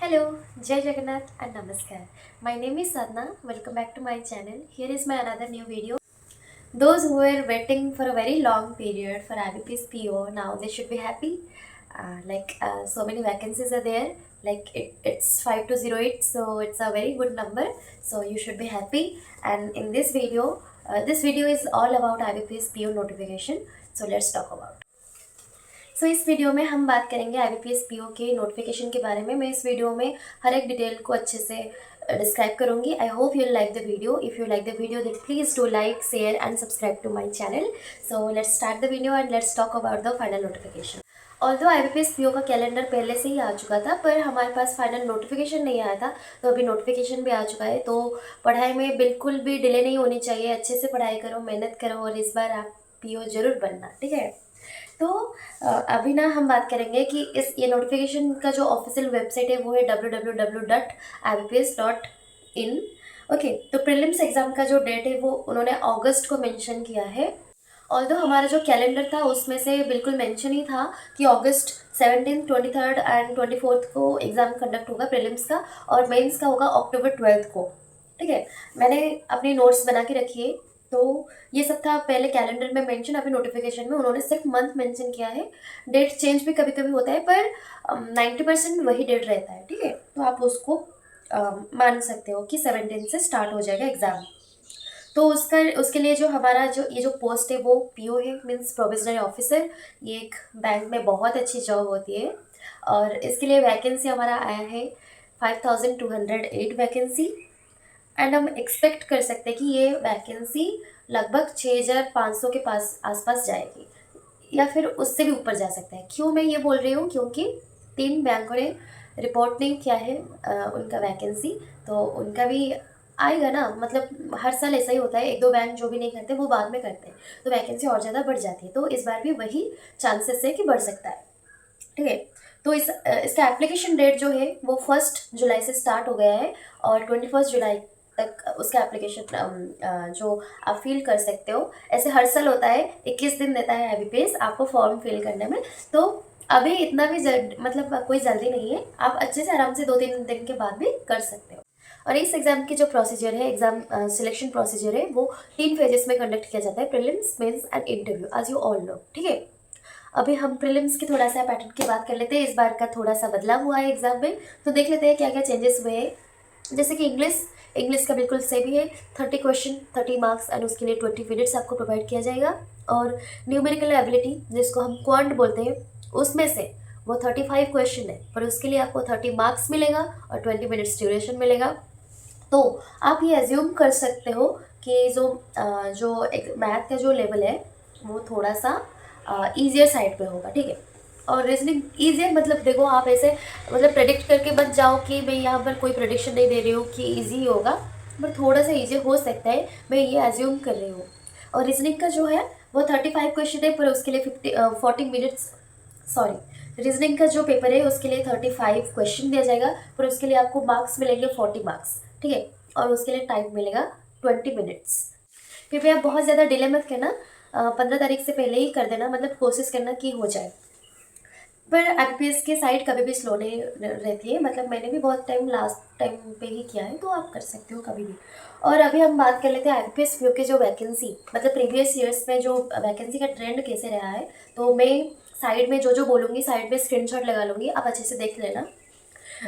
Hello, Jai Jagannath and Namaskar. My name is Sadhna. Welcome back to my channel. Here is my another new video. Those who were waiting for a very long period for IBP's PO, now they should be happy. So many vacancies are there. It's 5208, so it's a very good number. So you should be happy. And in this video is all about IBP's PO notification. So let's talk about. इस video में हम बात करेंगे IBPS PO के notification के बारे में। मैं इस वीडियो में हर एक डिटेल को अच्छे से डिस्क्राइब करूंगी। I hope you like the video. If you like the video then please do like share and subscribe to my channel. So let's start the video and let's talk about the final notification. Although IBPS PO का calendar पहले से ही आ चुका था, पर हमारे पास final notification नहीं आया था। तो अभी नोटिफिकेशन भी आ चुका है। तो पढ़ाई में बिल्कुल भी डिले नहीं होनी चाहिए। अच्छे से पढ़ाई करो, मेहनत करो और इस बार आप PO जरूर बनना, ठीक है। तो अभी ना हम बात करेंगे कि ये नोटिफिकेशन का जो ऑफिशियल वेबसाइट है वो है www.ibps.in। ओके, तो प्रीलिम्स एग्जाम का जो डेट है वो उन्होंने अगस्त को मेंशन किया है। ऑल्दो हमारा जो कैलेंडर था उसमें से बिल्कुल मेंशन ही था कि अगस्त 17, 23 एंड 24 को एग्ज़ाम कंडक्ट होगा प्रीलिम्स का, और मेंस का होगा अक्टूबर 12 को, ठीक है। मैंने अपनी नोट्स बना के रखी है। तो ये सब था पहले कैलेंडर में मेंशन। अभी नोटिफिकेशन में उन्होंने सिर्फ मंथ मेंशन किया है। डेट चेंज भी कभी कभी होता है, पर 90% वही डेट रहता है, ठीक है। तो आप उसको मान सकते हो कि 17 से स्टार्ट हो जाएगा एग्ज़ाम। तो उसके लिए जो हमारा ये जो पोस्ट है वो PO है, मीन्स प्रोविजनरी ऑफिसर। ये एक बैंक में बहुत अच्छी जॉब होती है, और इसके लिए वैकेंसी हमारा आया है 5208 वैकेंसी। एंड हम एक्सपेक्ट कर सकते हैं कि ये वैकेंसी लगभग 6500 के पास आसपास जाएगी, या फिर उससे भी ऊपर जा सकता है। क्यों मैं ये बोल रही हूँ? क्योंकि 3 बैंकों ने रिपोर्ट नहीं किया है उनका वैकेंसी, तो उनका भी आएगा ना। मतलब हर साल ऐसा ही होता है, 1-2 बैंक जो भी नहीं करते वो बाद में करते हैं, तो वैकेंसी और ज़्यादा बढ़ जाती है। तो इस बार भी वही चांसेस है कि बढ़ सकता है, ठीक है। तो इसका एप्लीकेशन डेट जो है वो 1 जुलाई से स्टार्ट हो गया है, और 21 जुलाई तक उसका एप्लीकेशन जो आप फिल कर सकते हो। ऐसे हर साल होता है, 21 दिन देता है IBPS आपको फॉर्म फिल करने में। तो अभी इतना भी मतलब कोई जल्दी नहीं है। आप अच्छे से आराम से 2-3 दिन के बाद भी कर सकते हो। और इस एग्ज़ाम की जो प्रोसीजर है, एग्ज़ाम सिलेक्शन प्रोसीजर है, वो 3 फेजेस में कंडक्ट किया जाता है, prelims, mains and interview, as you all know, ठीक है। अभी हम प्रीलिम्स की थोड़ा सा पैटर्न की बात कर लेते हैं। इस बार का थोड़ा सा बदलाव हुआ है एग्जाम में, तो देख लेते हैं क्या क्या चेंजेस हुए हैं। जैसे कि इंग्लिश का बिल्कुल सेम ही है। 30 क्वेश्चन, 30 मार्क्स, एंड उसके लिए 20 मिनट्स आपको प्रोवाइड किया जाएगा। और न्यूमेरिकल एबिलिटी, जिसको हम क्वांट बोलते हैं, उसमें से वो 35 क्वेश्चन है, पर उसके लिए आपको 30 मार्क्स मिलेगा और 20 मिनट्स ड्यूरेशन मिलेगा। तो आप ये एज्यूम कर सकते हो कि जो मैथ का जो लेवल है वो थोड़ा सा ईजियर साइड पे होगा, ठीक है। और रीजनिंग ईजियर मतलब देखो, आप ऐसे मतलब प्रेडिक्ट करके बच जाओ कि मैं यहाँ पर कोई प्रेडिक्शन नहीं दे रही हूँ कि ईजी होगा, पर थोड़ा सा ईजी हो सकता है, मैं ये एज्यूम कर रही हूँ। और रीजनिंग का जो है वो 35 क्वेश्चन है, पर उसके लिए 40 मिनट्स, सॉरी, रीजनिंग का जो पेपर है उसके लिए 35 क्वेश्चन दिया जाएगा, पर उसके लिए आपको मार्क्स मिलेंगे 40 मार्क्स, ठीक है। और उसके लिए टाइम मिलेगा 20 मिनट्स। कृपया आप बहुत ज़्यादा डिले मत करना, 15 तारीख से पहले ही कर देना, मतलब कोशिश करना कि हो जाए। पर IBPS की साइट कभी भी स्लो नहीं रहती है, मतलब मैंने भी बहुत टाइम लास्ट टाइम पे ही किया है, तो आप कर सकते हो कभी भी। और अभी हम बात कर लेते हैं IBPS PO के जो वैकेंसी, मतलब प्रीवियस ईयर्स में जो वैकेंसी का ट्रेंड कैसे रहा है। तो मैं साइड में जो बोलूँगी साइड में स्क्रीनशॉट लगा लूँगी, आप अच्छे से देख लेना।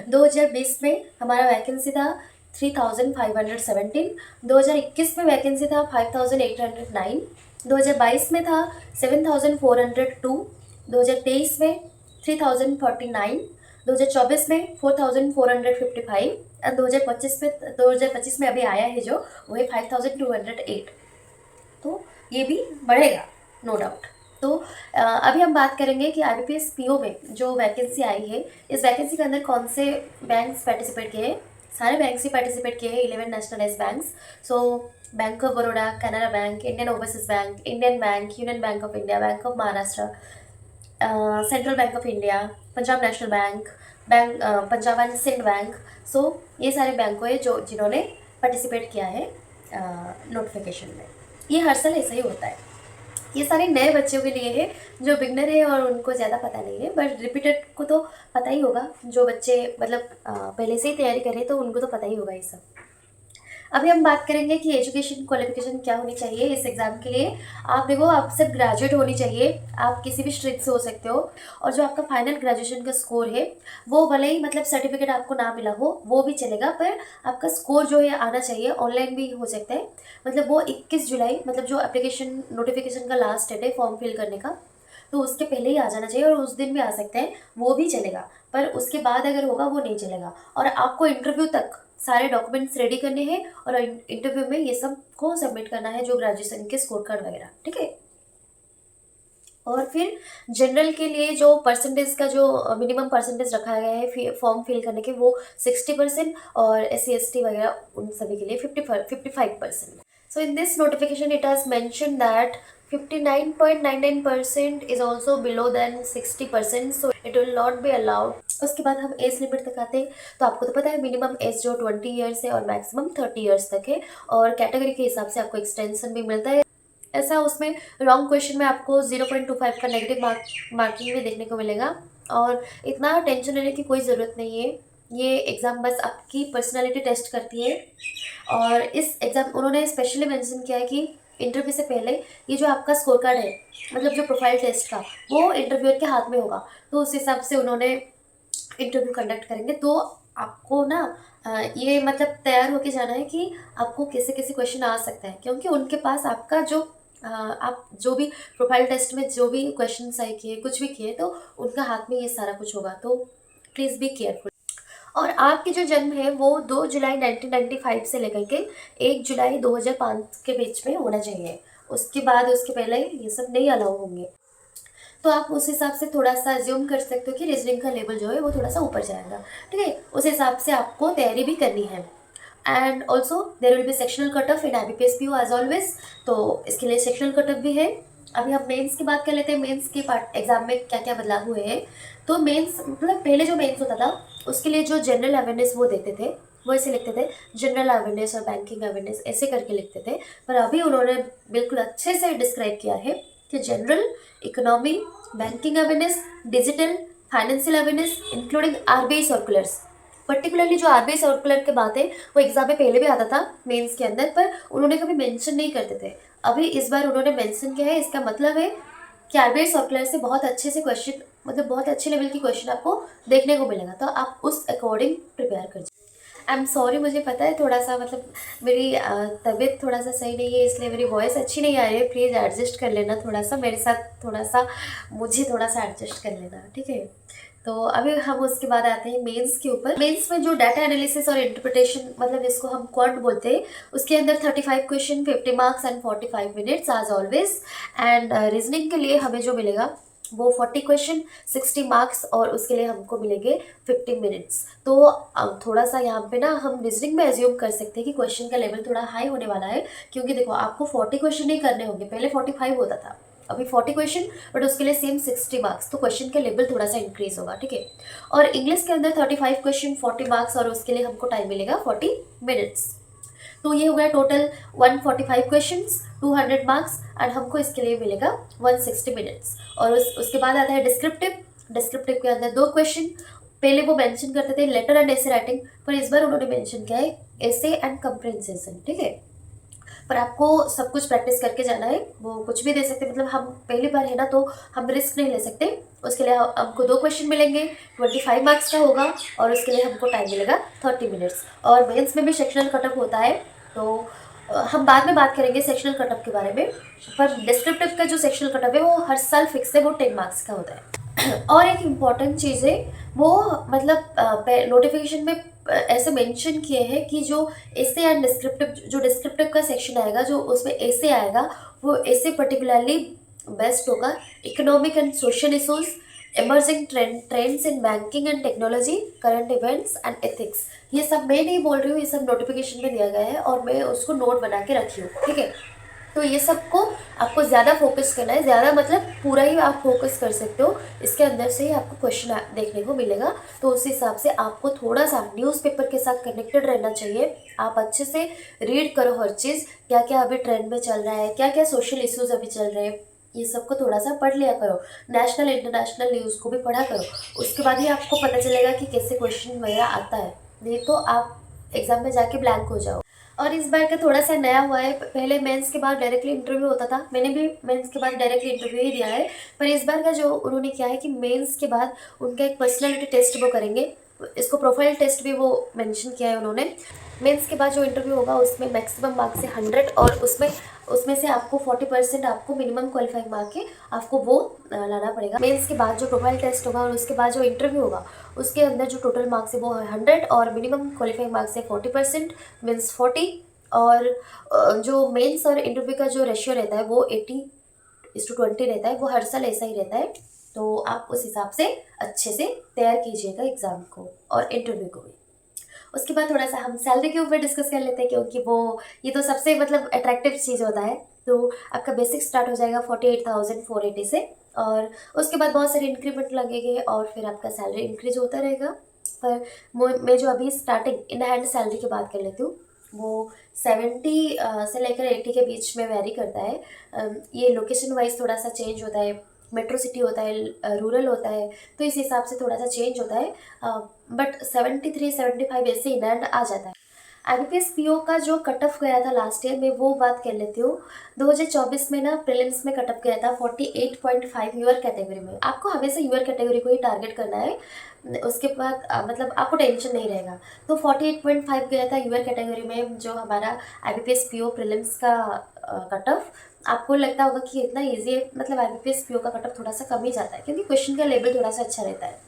2020 में हमारा वैकेंसी था 3517, 2021 में वैकेंसी था 5809, 2022 में था 7402, 2023 में 3049, 2024 में 4455, और 2025 में अभी आया है जो वो है 5208। तो ये भी बढ़ेगा, नो डाउट। तो अभी हम बात करेंगे कि IBPS PO में जो वैकेंसी आई है, इस वैकेंसी के अंदर कौन से बैंक्स पार्टिसिपेट किए हैं। सारे बैंक्स ही पार्टिसिपेट किए हैं, 11 nationalize banks. So bank of Baroda, Canara bank, Indian overseas bank, Indian bank, union bank of India, bank of Maharashtra, central bank of India, Punjab national bank, Punjab and Sindh bank. So ये सारे बैंकों है जिन्होंने पार्टिसिपेट किया है नोटिफिकेशन में। ये हर साल ऐसा ही होता है। ये सारे नए बच्चों के लिए है जो बिगनर है और उनको ज़्यादा पता नहीं है, बट रिपीटेड को तो पता ही होगा। जो बच्चे मतलब पहले से ही तैयारी कर रहे हैं तो उनको तो पता ही होगा ये सब। अभी हम बात करेंगे कि एजुकेशन क्वालिफिकेशन क्या होनी चाहिए इस एग्ज़ाम के लिए। आप देखो, आप सिर्फ ग्रेजुएट होनी चाहिए, आप किसी भी स्ट्रीम से हो सकते हो, और जो आपका फाइनल ग्रेजुएशन का स्कोर है वो भले ही मतलब सर्टिफिकेट आपको ना मिला हो वो भी चलेगा, पर आपका स्कोर जो है आना चाहिए। ऑनलाइन भी हो सकता है, मतलब वो 21 जुलाई, मतलब जो एप्लीकेशन नोटिफिकेशन का लास्ट डेट है फॉर्म फिल करने का, तो उसके पहले ही आ जाना चाहिए, और उस दिन भी आ सकते हैं, वो भी चलेगा। पर उसके बाद अगर होगा वो नहीं चलेगा। और आपको इंटरव्यू तक सारे डॉक्यूमेंट्स रेडी करने हैं, और इंटरव्यू में ये सब को सबमिट करना है, जो ग्रेजुएशन के स्कोर कार्ड वगैरह, ठीक है। और फिर जनरल के लिए जो परसेंटेज का जो मिनिमम परसेंटेज रखा गया है फॉर्म फिल करने के, वो 60%, और SC ST वगैरह उन सभी के लिए 55%। So in this notification it has mention that 59.99% is also below then 60%, so it will not be allowed. उसके बाद हम एज लिमिट तक आते हैं, तो आपको तो पता है मिनिमम एज जो 20 ईयर्स है और मैक्सिमम 30 ईयर्स तक है, और कैटेगरी के हिसाब से आपको एक्सटेंशन भी मिलता है। ऐसा उसमें रॉन्ग क्वेश्चन में आपको 0.25 का नेगेटिव मार्किंग भी देखने को मिलेगा, और इतना टेंशन लेने की कोई ज़रूरत नहीं है। ये एग्ज़ाम बस आपकी पर्सनालिटी टेस्ट करती है, और इस एग्ज़ाम उन्होंने स्पेशली मेंशन किया है कि इंटरव्यू से पहले ये जो आपका स्कोर कार्ड है, मतलब जो प्रोफाइल टेस्ट का, वो इंटरव्यूअर के हाथ में होगा, तो उस हिसाब से उन्होंने इंटरव्यू कंडक्ट करेंगे। तो आपको ना ये मतलब तैयार होके जाना है कि आपको कैसे कैसे क्वेश्चन आ सकता है, क्योंकि उनके पास आपका जो आप जो भी प्रोफाइल टेस्ट में जो भी क्वेश्चन सही किए, कुछ भी किए, तो उनका हाथ में ये सारा कुछ होगा, तो प्लीज़ बी केयरफुल। और आपकी जो जन्म है वो 2 जुलाई 1995 से लेकर के 1 जुलाई 2005 के बीच में होना चाहिए। उसके बाद उसके पहले ये सब नहीं अलाउ होंगे। तो आप उस हिसाब से थोड़ा-सा अज़्यूम कर सकते हो कि रीज़निंग का लेवल जो है वो थोड़ा-सा ऊपर जाएगा, ठीक है? उस हिसाब से आपको तैयारी भी करनी है। And also there will be sectional cut off in IBPS PO as always, तो इसके लिए सेक्शनल कट ऑफ भी है। अभी हम मेंस की बात कर लेते हैं, मेंस के पार्ट एग्ज़ाम में क्या-क्या बदलाव हुए हैं। तो मेंस मतलब पहले जो मेंस होता था, उसके लिए जो जनरल अवेयरनेस वो देते थे, वो ऐसे लिखते थे जनरल अवेयरनेस और बैंकिंग अवेयरनेस ऐसे करके लिखते थे। पर अभी उन्होंने बिल्कुल अच्छे से डिस्क्राइब किया है कि general, economy, banking awareness, digital, financial awareness including RBI circulars. Particularly जो RBI सर्कुलर की बात है वो एग्जाम में पहले भी आता था मेंस के अंदर, पर उन्होंने कभी मेंशन नहीं करते थे। अभी इस बार उन्होंने मेंशन किया है, इसका मतलब है कि RBI सर्कुलर से बहुत अच्छे से क्वेश्चन, मतलब बहुत अच्छे लेवल की क्वेश्चन आपको देखने को मिलेगा, तो आप उस अकॉर्डिंग प्रिपेयर कर। आई एम सॉरी, मुझे पता है थोड़ा सा मतलब मेरी तबीयत थोड़ा सा सही नहीं है, इसलिए मेरी वॉइस अच्छी नहीं आ रही है। प्लीज़ एडजस्ट कर लेना थोड़ा सा मेरे साथ, थोड़ा सा मुझे थोड़ा सा एडजस्ट कर लेना, ठीक है। तो अभी हम उसके बाद आते हैं मेंस के ऊपर। मेंस में जो डाटा एनालिसिस और इंटरप्रिटेशन, मतलब इसको हम क्वांट बोलते हैं, उसके अंदर 35 question, 50 marks and 45 minutes as always. And reasoning के लिए हमें जो मिलेगा वो 40 क्वेश्चन, 60 मार्क्स, और उसके लिए हमको मिलेंगे 50 मिनट्स। तो अब थोड़ा सा यहाँ पे ना हम रीजनिंग में एज्यूम कर सकते हैं कि क्वेश्चन का लेवल थोड़ा हाई होने वाला है, क्योंकि देखो आपको 40 क्वेश्चन ही करने होंगे, पहले 45 होता था, अभी 40 क्वेश्चन, बट उसके लिए सेम 60 मार्क्स, तो क्वेश्चन का लेवल थोड़ा सा इंक्रीज होगा, ठीक है। और इंग्लिश के अंदर 35 क्वेश्चन, 40 मार्क्स, और उसके लिए हमको टाइम मिलेगा 40 मिनट्स। तो ये हो गया टोटल 145 क्वेश्चंस, 200 मार्क्स, एंड हमको इसके लिए मिलेगा 160 मिनट्स। और उसके बाद आता है डिस्क्रिप्टिव। डिस्क्रिप्टिव के अंदर 2 क्वेश्चन, पहले वो मेंशन करते थे लेटर एंड ऐसे राइटिंग, पर इस बार उन्होंने मेंशन किया है ऐसे एंड कंप्रेंसेशन, ठीक है। पर आपको सब कुछ प्रैक्टिस करके जाना है, वो कुछ भी दे सकते हैं, मतलब हम पहली बार है ना, तो हम रिस्क नहीं ले सकते। उसके लिए हमको 2 क्वेश्चन मिलेंगे, 25 मार्क्स का होगा, और उसके लिए हमको टाइम मिलेगा 30 मिनट्स। और मेंस में भी सेक्शनल कटअप होता है, तो हम बाद में बात करेंगे सेक्शनल कटअप के बारे में। पर डिस्क्रिप्टिव का जो सेक्शनल कटअप है वो हर साल फिक्स है, वो 10 मार्क्स का होता है। और एक इम्पॉर्टेंट चीज़ है, वो मतलब नोटिफिकेशन में ऐसे मेंशन किए हैं कि जो ऐसे एंड डिस्क्रिप्टिव, जो डिस्क्रिप्टिव का सेक्शन आएगा, जो उसमें ऐसे आएगा, वो ऐसे पर्टिकुलरली बेस्ट होगा। Economic and social issues, emerging trends in banking and technology, current events and ethics. ये सब मैं नहीं बोल रही हूँ, ये सब नोटिफिकेशन में दिया गया है, और मैं उसको नोट बना के रखी हूँ, ठीक है। तो ये सबको आपको ज़्यादा फोकस करना है, ज़्यादा मतलब पूरा ही आप फोकस कर सकते हो, इसके अंदर से ही आपको क्वेश्चन देखने को मिलेगा। तो उस हिसाब से आपको थोड़ा सा न्यूज़पेपर के साथ कनेक्टेड रहना चाहिए। आप अच्छे से रीड करो हर चीज़, क्या क्या अभी ट्रेंड में चल रहा है, क्या क्या सोशल इश्यूज अभी चल रहे हैं, ये सबको थोड़ा सा पढ़ लिया करो, नेशनल इंटरनेशनल न्यूज़ को भी पढ़ा करो, उसके बाद ही आपको पता चलेगा कि कैसे क्वेश्चन वगैरह आता है, नहीं तो आप एग्ज़ाम में जाके ब्लैंक हो जाओ। और इस बार का थोड़ा सा नया हुआ है, पहले मेंस के बाद डायरेक्टली इंटरव्यू होता था, मैंने भी मेंस के बाद डायरेक्टली इंटरव्यू ही दिया है, पर इस बार का जो उन्होंने किया है कि मेंस के बाद उनका एक पर्सनालिटी टेस्ट वो करेंगे, इसको प्रोफाइल टेस्ट भी वो मेंशन किया है उन्होंने। मेंस के बाद जो इंटरव्यू होगा उसमें मैक्सिमम मार्क्स है 100, और उसमें उसमें से आपको 40% आपको मिनिमम क्वालिफाइंग मार्क के आपको वो लाना पड़ेगा। मेंस के बाद जो प्रोफाइल टेस्ट होगा और उसके बाद जो इंटरव्यू होगा उसके अंदर जो टोटल मार्क्स है वो है 100, और मिनिमम क्वालिफाइंग मार्क्स है 40%, मीन्स 40। और जो मेंस और इंटरव्यू का जो रेशियो रहता है वो 80:20 रहता है, वो हर साल ऐसा ही रहता है। तो आप उस हिसाब से अच्छे से तैयार कीजिएगा एग्ज़ाम को और इंटरव्यू को भी। उसके बाद थोड़ा सा हम सैलरी के ऊपर डिस्कस कर लेते हैं, क्योंकि वो ये तो सबसे मतलब अट्रैक्टिव चीज़ होता है। तो आपका बेसिक स्टार्ट हो जाएगा 48,480 से, और उसके बाद बहुत सारे इंक्रीमेंट लगेंगे और फिर आपका सैलरी इंक्रीज होता रहेगा। पर मैं जो अभी स्टार्टिंग इन हैंड सैलरी की बात कर लेती हूँ, वो 70 से लेकर 80 के बीच में वेरी करता है। ये लोकेशन वाइज थोड़ा सा चेंज होता है, मेट्रो सिटी होता है, रूरल होता है, तो इस हिसाब से थोड़ा सा चेंज होता है, बट 73-75 ऐसे इन हैंड आ जाता है। IBPS PO का जो कट ऑफ गया था लास्ट ईयर में, वो बात कर लेती हूँ। 2024 में ना प्रीलिम्स में कट ऑफ गया था 48.5 यूअर कैटेगरी में। आपको हमेशा यूअर कैटेगरी को ही टारगेट करना है, उसके बाद मतलब आपको टेंशन नहीं रहेगा। तो 48.5 गया था यूअर कैटेगरी में जो हमारा IBPS PO प्रीलिम्स का कट ऑफ। आपको लगता होगा कि इतना ईजी है, मतलब IBPS PO का कट ऑफ थोड़ा सा कम ही जाता है, क्योंकि क्वेश्चन का लेवल थोड़ा सा अच्छा रहता है।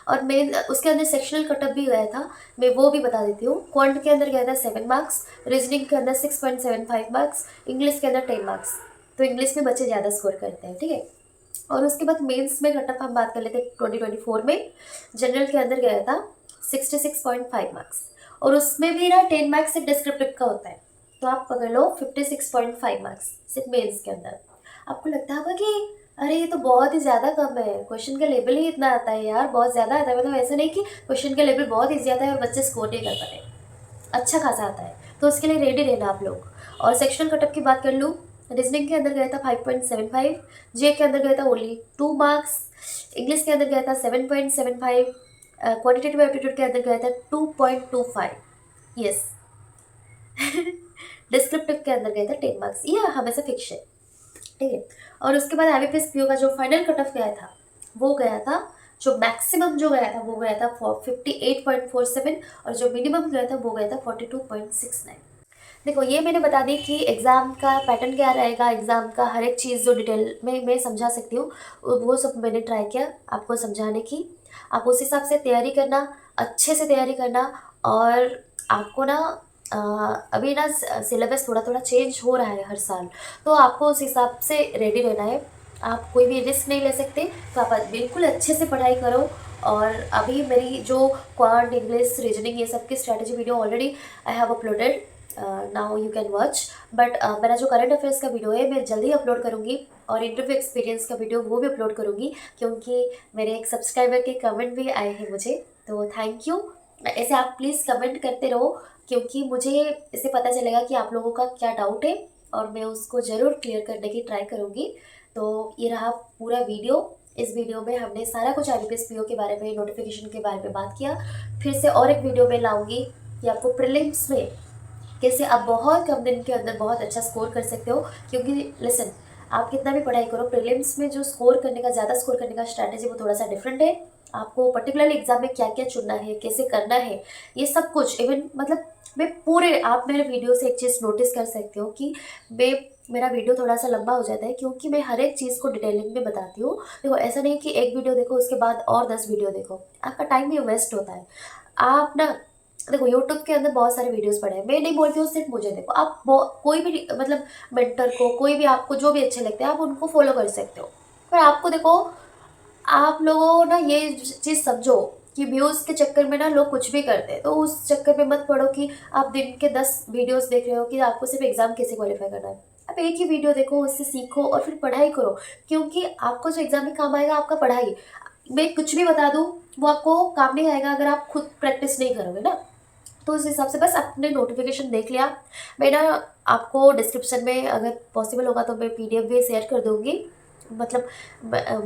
और मेन उसके अंदर सेक्शनल कटअप भी गया था, मैं वो भी बता देती हूँ। क्वांट के अंदर गया था 7 मार्क्स, रीजनिंग के अंदर 6.75 मार्क्स, इंग्लिश के अंदर 10 मार्क्स। तो इंग्लिश में बच्चे ज़्यादा स्कोर करते हैं, ठीक है। और उसके बाद मेंस में कटअप हम बात कर लेते हैं 2024 में। जनरल के अंदर गया था 66.5 मार्क्स, और उसमें भी ना 10 मार्क्स सिर्फ डिस्क्रिप्टिव का होता है, तो आप पकड़ लो 56.5 मार्क्स सिर्फ मेंस के अंदर। आपको लगता होगा कि अरे ये तो बहुत ही ज़्यादा कम है, क्वेश्चन का लेवल ही इतना आता है यार, बहुत ज़्यादा आता है, मतलब ऐसा नहीं कि क्वेश्चन का लेवल बहुत ही ज़्यादा है और बच्चे स्कोर नहीं कर पाते, अच्छा खासा आता है, तो उसके लिए रेडी रहना आप लोग। और सेक्शनल कटअप की बात कर लूँ, रीजनिंग के अंदर गया था 5.75, जे के अंदर गया था ओनली 2 मार्क्स, इंग्लिश के अंदर गया था 7.75, क्वान्टिटेटिव एप्टीट्यूड के अंदर गया था 2.25, यस। डिस्क्रिप्टिव के अंदर गए थे 10 मार्क्स, ये हमेशा फिक्स है, ठीक है। और उसके बाद IBPS PO का जो फाइनल कट ऑफ गया था वो गया था, जो मैक्सिमम जो गया था वो गया था 58.47, और जो मिनिमम गया था वो गया था 42.69। देखो ये मैंने बता दी कि एग्ज़ाम का पैटर्न क्या रहेगा, एग्ज़ाम का हर एक चीज़ जो डिटेल में मैं समझा सकती हूँ वो सब मैंने ट्राई किया आपको समझाने की। आप उस हिसाब से तैयारी करना, अच्छे से तैयारी करना। और आपको ना अभी ना सिलेबस थोड़ा थोड़ा चेंज हो रहा है हर साल, तो आपको उस हिसाब से रेडी रहना है। आप कोई भी रिस्क नहीं ले सकते, तो आप बिल्कुल अच्छे से पढ़ाई करो। और अभी मेरी जो क्वांट, इंग्लिश, रीजनिंग ये सब की strategy video already I have uploaded, now you can watch. But मेरा जो करंट अफेयर्स का वीडियो है मैं जल्दी अपलोड करूँगी, और इंटरव्यू एक्सपीरियंस का वीडियो वो भी अपलोड करूँगी, क्योंकि मेरे एक सब्सक्राइबर के कमेंट भी आए हैं मुझे, तो थैंक यू। ऐसे आप प्लीज़ कमेंट करते रहो, क्योंकि मुझे इससे पता चलेगा कि आप लोगों का क्या डाउट है, और मैं उसको ज़रूर क्लियर करने की ट्राई करूँगी। तो ये रहा पूरा वीडियो। इस वीडियो में हमने सारा कुछ IBPS PO के बारे में, नोटिफिकेशन के बारे में बात किया। फिर से और एक वीडियो में लाऊंगी कि आपको प्रीलिम्स में कैसे आप बहुत कम दिन के अंदर बहुत अच्छा स्कोर कर सकते हो। क्योंकि लिसन, आप कितना भी पढ़ाई करो, प्रीलिम्स में जो स्कोर करने का, ज़्यादा स्कोर करने का स्ट्रैटेजी वो थोड़ा सा डिफरेंट है। आपको पर्टिकुलरली एग्जाम में क्या क्या चुनना है, कैसे करना है, ये सब कुछ इवन मतलब मैं पूरे, आप मेरे वीडियो से एक चीज़ नोटिस कर सकते हो कि मेरा वीडियो थोड़ा सा लंबा हो जाता है, क्योंकि मैं हर एक चीज़ को डिटेलिंग में बताती हूँ। देखो ऐसा नहीं कि एक वीडियो देखो उसके बाद और 10 वीडियो देखो, आपका टाइम भी वेस्ट होता है। आप ना देखो यूट्यूब के अंदर बहुत सारे वीडियोस पड़े हैं, मैं नहीं बोलती हूँ सिर्फ मुझे देखो, आप कोई भी मतलब मेंटर को, कोई भी आपको जो भी अच्छे लगते हैं आप उनको फॉलो कर सकते हो। पर आपको देखो, आप लोगों ना ये चीज़ समझो कि व्यूज़ के चक्कर में ना लोग कुछ भी करते हैं, तो उस चक्कर में मत पड़ो कि आप दिन के 10 वीडियोस देख रहे हो कि आपको सिर्फ एग्ज़ाम कैसे क्वालिफाई करना है। आप एक ही वीडियो देखो, उससे सीखो और फिर पढ़ाई करो, क्योंकि आपको जो एग्ज़ाम में काम आएगा आपका पढ़ाई। मैं कुछ भी बता दूँ वो आपको काम नहीं आएगा अगर आप खुद प्रैक्टिस नहीं करोगे ना। तो उस हिसाब से बस आपने नोटिफिकेशन देख लिया। मैं ना आपको डिस्क्रिप्शन में अगर पॉसिबल होगा तो मैं पीडीएफ भी शेयर कर दूंगी। मतलब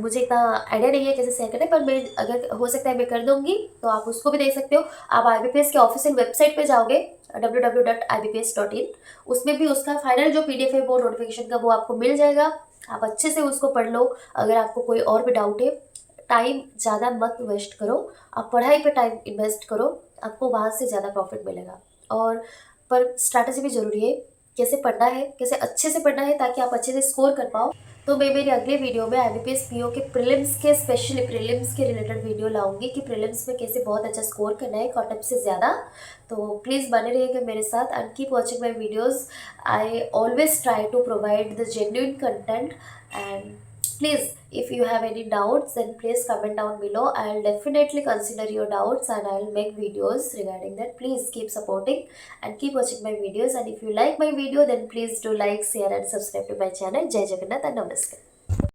मुझे इतना आइडिया नहीं है कैसे शेयर करें, पर मैं अगर हो सकता है मैं कर दूंगी, तो आप उसको भी देख सकते हो। आप आईबीपीएस के ऑफिशियल वेबसाइट पे जाओगे www.ibps.in, उसमें भी उसका फाइनल जो पीडीएफ है वो नोटिफिकेशन का वो आपको मिल जाएगा। आप अच्छे से उसको पढ़ लो। अगर आपको कोई और भी डाउट है, टाइम ज़्यादा मत वेस्ट करो, आप पढ़ाई पे टाइम इन्वेस्ट करो, आपको वहाँ से ज़्यादा प्रॉफिट मिलेगा। और पर स्ट्रैटेजी भी ज़रूरी है, कैसे पढ़ना है, कैसे अच्छे से पढ़ना है ताकि आप अच्छे से स्कोर कर पाओ। तो मैं मेरी अगले वीडियो में आईबीपीएस पीओ के प्रीलिम्स के, स्पेशली प्रीलिम्स के रिलेटेड वीडियो लाऊंगी कि प्रीलिम्स में कैसे बहुत अच्छा स्कोर करना है कॉटअप से ज़्यादा। तो प्लीज़ बने रहिएगा मेरे साथ and keep watching my videos. I always try to provide the genuine content, and please, if you have any doubts, then please comment down below. I'll definitely consider your doubts and I'll make videos regarding that. Please keep supporting and keep watching my videos. And if you like my video, then please do like, share, and subscribe to my channel. Jai Jagannath and Namaskar.